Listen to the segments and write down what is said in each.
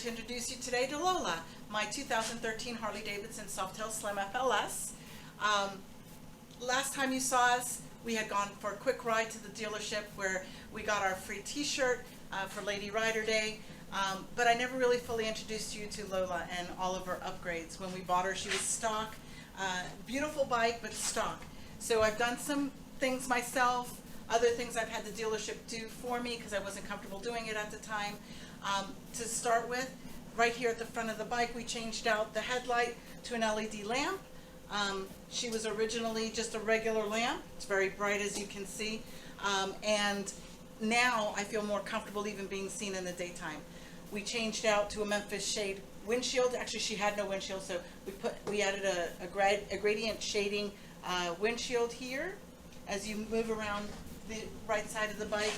to introduce you today to Lola, my 2013 Harley-Davidson Softail Slim FLS. Last time you saw us, we had gone for a quick ride to the dealership where we got our free t-shirt for Lady Rider Day, but I never really fully introduced you to Lola and all of her upgrades. When we bought her, she was stock. Beautiful bike, but stock. So I've done some things myself, other things I've had the dealership do for me because I wasn't comfortable doing it at the time. To start with, right here at the front of the bike, we changed out the headlight to an LED lamp. She was originally just a regular lamp. It's very bright, as you can see. And now I feel more comfortable even being seen in the daytime. We changed out to a Memphis shade windshield. Actually, she had no windshield, so we added a gradient shading windshield here. As you move around the right side of the bike,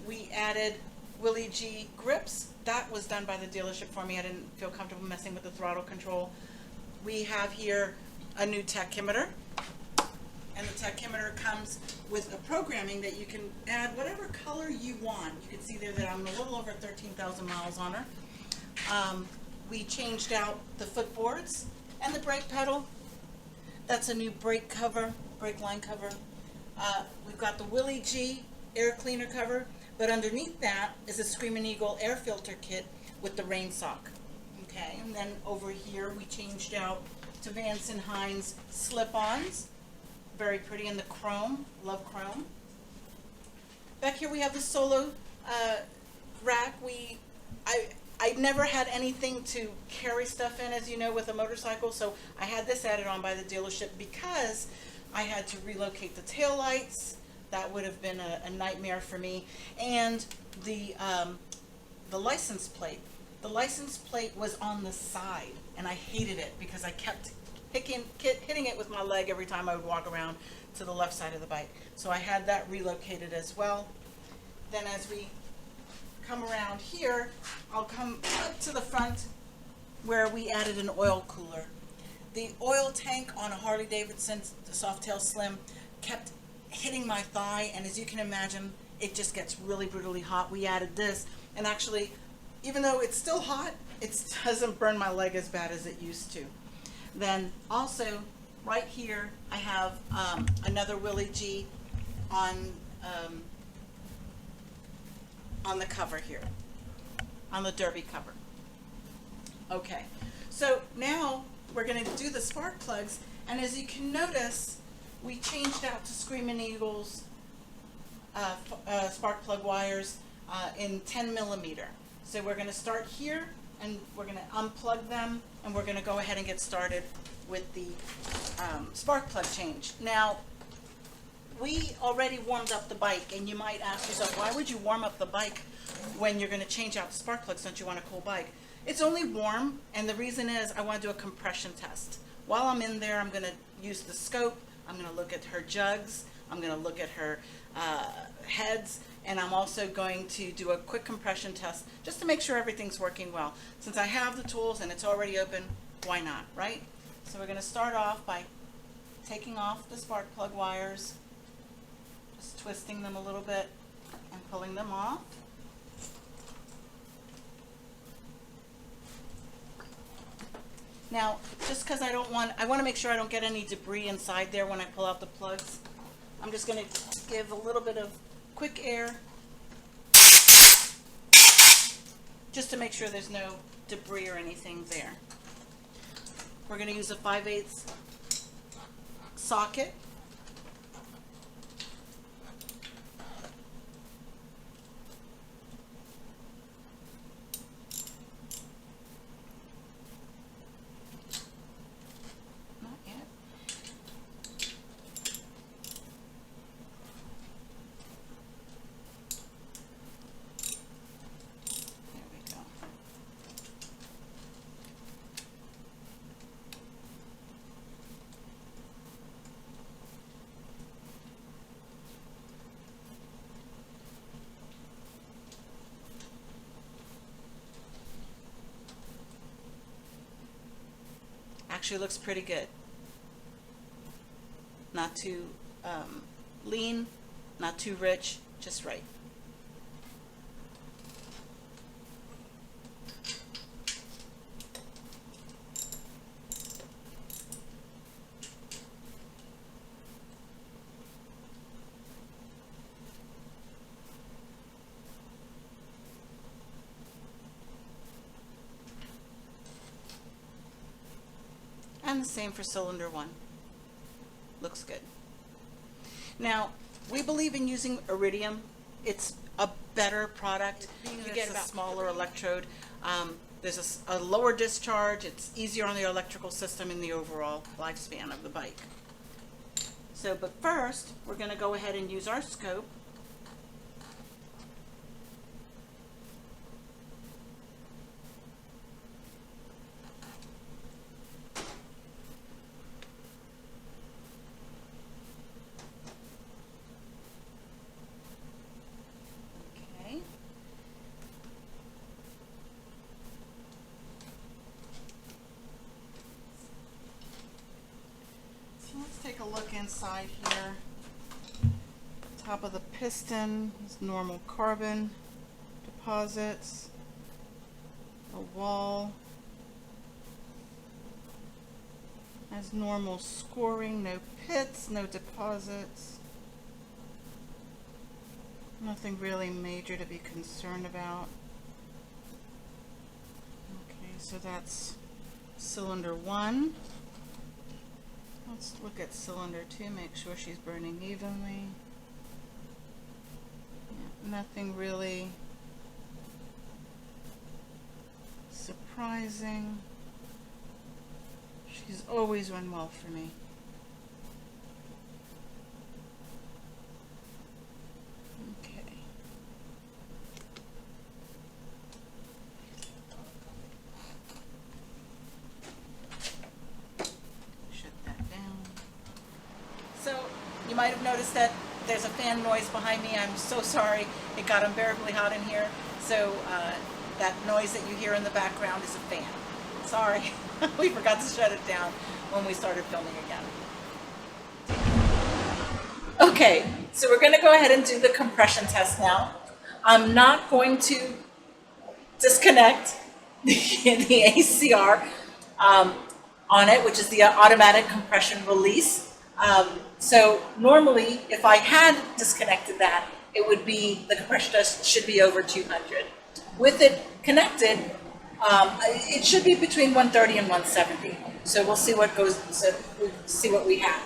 we added Willie G grips. That was done by the dealership for me. I didn't feel comfortable messing with the throttle control. We have here a new tachometer, and the tachometer comes with a programming that you can add whatever color you want. You can see there that I'm a little over 13,000 miles on her. We changed out the footboards and the brake pedal. That's a new brake cover, brake line cover. We've got the Willie G air cleaner cover, but underneath that is a Screamin' Eagle air filter kit with the rain sock. Okay, and then over here we changed out to Vance & Hines slip-ons. Very pretty in the chrome, love chrome. Back here we have the Solo rack. I never had anything to carry stuff in, as you know, with a motorcycle, so I had this added on by the dealership because I had to relocate the taillights. That would have been a nightmare for me. And the license plate. The license plate was on the side, and I hated it because I kept hitting it with my leg every time I would walk around to the left side of the bike. So I had that relocated as well. Then as we come around here, I'll come up to the front where we added an oil cooler. The oil tank on a Harley-Davidson, the Softail Slim, kept hitting my thigh, and as you can imagine, it just gets really brutally hot. We added this, and actually, even though it's still hot, it doesn't burn my leg as bad as it used to. Then also, right here, I have another Willie G on the cover here, on the derby cover. Okay, so now we're going to do the spark plugs, and as you can notice, we changed out to Screamin' Eagle's spark plug wires in 10 millimeter. So we're going to start here, and we're going to unplug them, and we're going to go ahead and get started with the spark plug change. Now, we already warmed up the bike, and you might ask yourself, why would you warm up the bike when you're going to change out the spark plugs? Don't you want a cool bike? It's only warm, and the reason is I want to do a compression test. While I'm in there, I'm going to use the scope. I'm going to look at her jugs. I'm going to look at her heads, and I'm also going to do a quick compression test just to make sure everything's working well. Since I have the tools and it's already open, why not, right? So we're going to start off by taking off the spark plug wires, just twisting them a little bit and pulling them off. Now, just because I want to make sure I don't get any debris inside there when I pull out the plugs, I'm just going to give a little bit of quick air just to make sure there's no debris or anything there. We're going to use a 5/8 socket. Actually looks pretty good. Not too lean, not too rich, just right. And the same for cylinder 1. Looks good. Now, we believe in using iridium. It's a better product. You get a smaller electrode. There's a lower discharge. It's easier on the electrical system in the overall lifespan of the bike. So, but first, we're going to go ahead and use our scope. Take a look inside here. Top of the piston is normal carbon deposits. The wall has normal scoring, no pits, no deposits. Nothing really major to be concerned about. Okay, so that's cylinder 1. Let's look at cylinder 2, make sure she's burning evenly. Yeah, nothing really surprising. She's always run well for me. Okay. You might have noticed that there's a fan noise behind me. I'm so sorry. It got unbearably hot in here. So that noise that you hear in the background is a fan. Sorry. We forgot to shut it down when we started filming again. Okay, so we're going to go ahead and do the compression test now. I'm not going to disconnect the ACR on it, which is the automatic compression release. So normally, if I had disconnected that, it would be, the compression test should be over 200. With it connected, it should be between 130 and 170. So we'll see what goes, so we'll see what we have.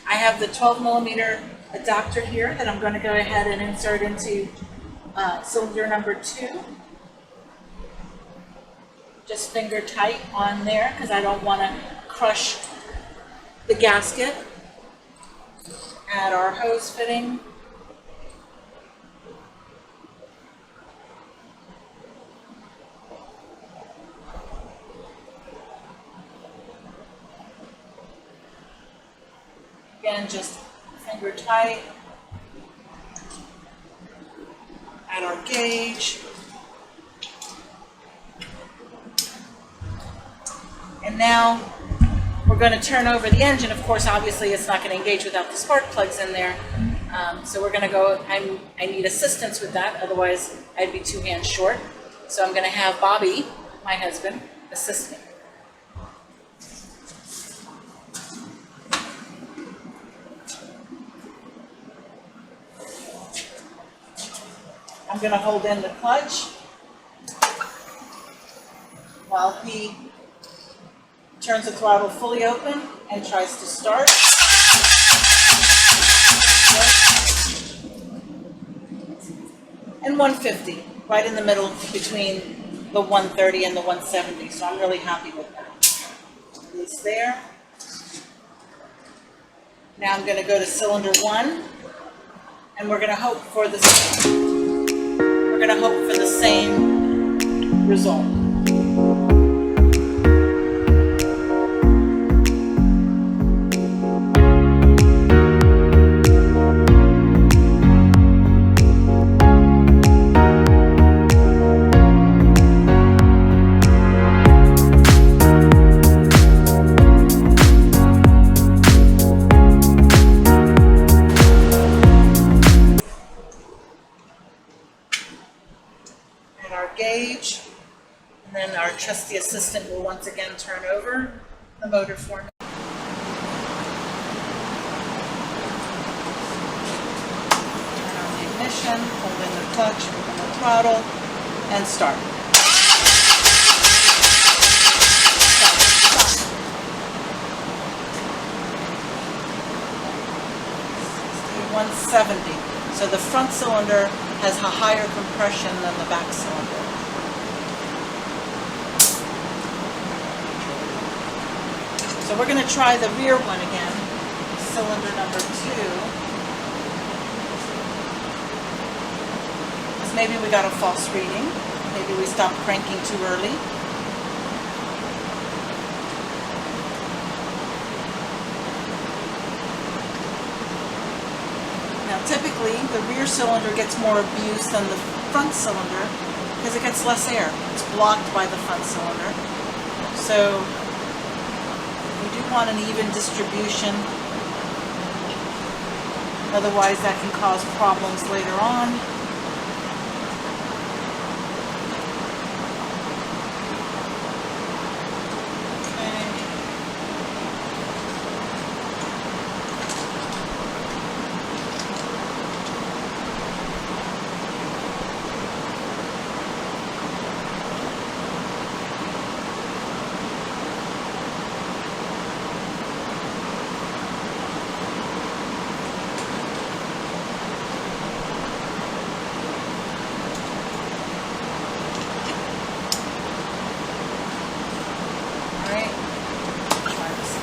I have the 12 millimeter adapter here that I'm going to go ahead and insert into cylinder number 2. Just finger tight on there because I don't want to crush the gasket. Add our hose fitting. Again, just finger tight. Add our gauge. And now we're going to turn over the engine. Of course, obviously, it's not going to engage without the spark plugs in there. So we're going to go, I need assistance with that, otherwise I'd be 2 hands short. So I'm going to have Bobbie, my husband, assist me. I'm going to hold in the clutch while he turns the throttle fully open and tries to start. And 150, right in the middle between the 130 and the 170. So I'm really happy with that. Release there. Now I'm going to go to cylinder 1, and we're going to hope for the same result. Gauge, and then our trusty assistant will once again turn over the motor for me. Turn on the ignition, hold in the clutch, open the throttle, and start. Stop. 170. So the front cylinder has a higher compression than the back cylinder. So we're going to try the rear one again, cylinder number 2. Because maybe we got a false reading. Maybe we stopped cranking too early. Now typically the rear cylinder gets more abuse than the front cylinder because it gets less air. It's blocked by the front cylinder. So we do want an even distribution, otherwise that can cause problems later on.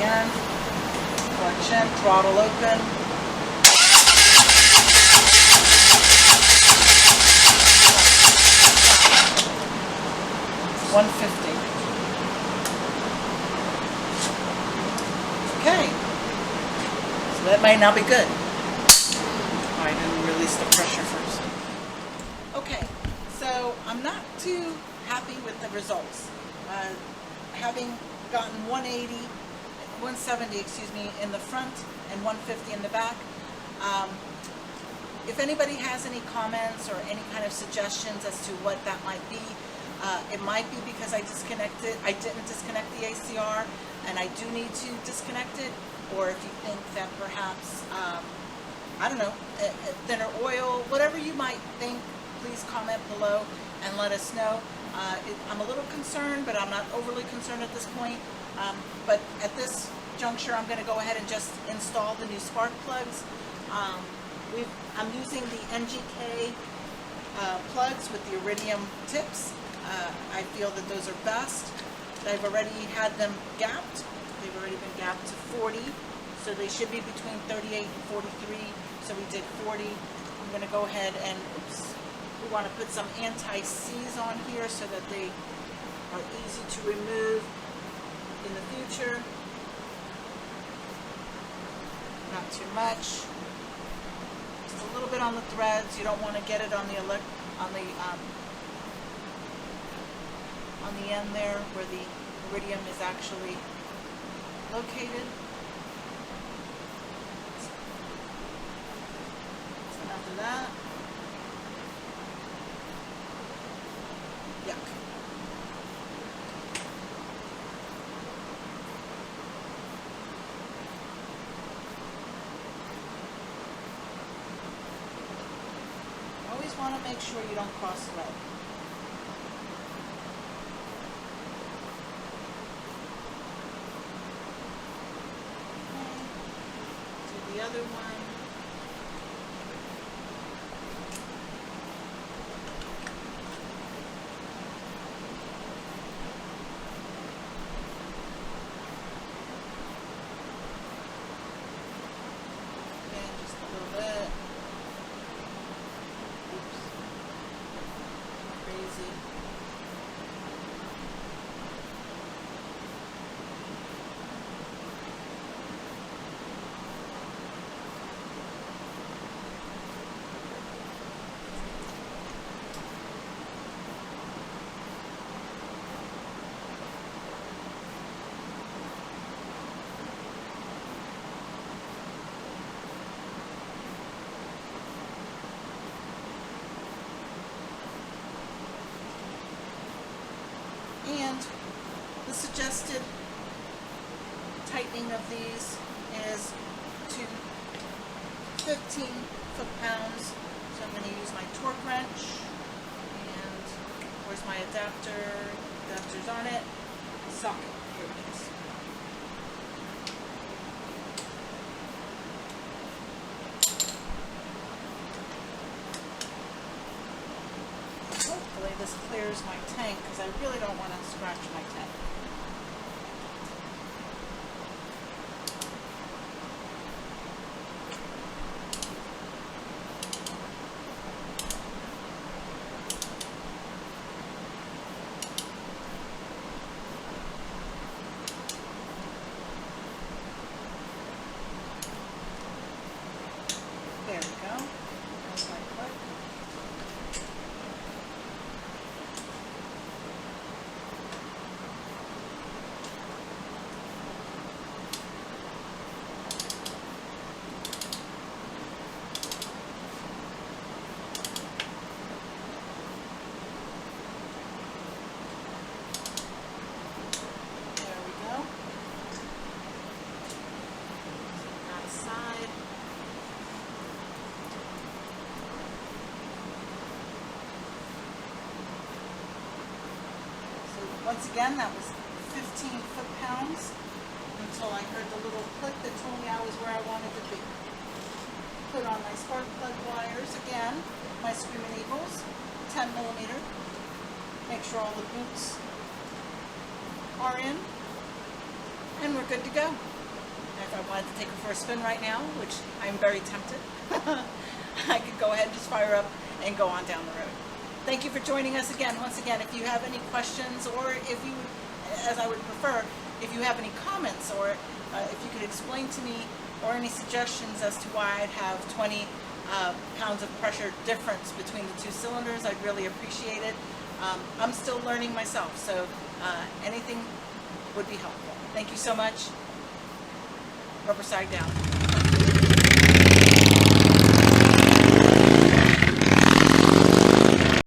Clutch in, throttle open. $150. Okay. So that might not be good. Oh, I didn't release the pressure first. Okay, so I'm not too happy with the results. Having gotten 170, excuse me, in the front and 150 in the back. If anybody has any comments or any kind of suggestions as to what that might be, it might be because I didn't disconnect the ACR and I do need to disconnect it, or if you think that perhaps, I don't know, thinner oil, whatever you might think, please comment below and let us know. I'm a little concerned, but I'm not overly concerned at this point. But at this juncture, I'm going to go ahead and just install the new spark plugs. I'm using the NGK plugs with the iridium tips. I feel that those are best. I've already had them gapped. They've already been gapped to 40, so they should be between 38 and 43. So we did 40. I'm going to go ahead and, we want to put some anti-seize on here so that they are easy to remove in the future. Not too much. Just a little bit on the threads. You don't want to get it on the end there where the iridium is actually located. So after that, yuck. Always want to make sure you don't cross thread. Okay. To the other one. And the suggested tightening of these is to 15 foot-pounds. So I'm going to use my torque wrench, and where's my adapter? Adapter's on it. Socket. Here it is. this clears my tank because I really don't want to scratch my tank. There we go. There's my clip. There we go. That side. Once again, that was 15 foot-pounds until I heard the little click that told me I was where I wanted to be. Put on my spark plug wires again, my Screaming Eagles, 10 millimeter. Make sure all the boots are in, and we're good to go. If I wanted to take her for a spin right now, which I'm very tempted, I could go ahead and just fire up and go on down the road. Thank you for joining us again. Once again, if you have any questions, or if you, as I would prefer, if you have any comments, or if you could explain to me, or any suggestions as to why I'd have 20 pounds of pressure difference between the two cylinders, I'd really appreciate it. I'm still learning myself, so anything would be helpful. Thank you so much. Rubber side down.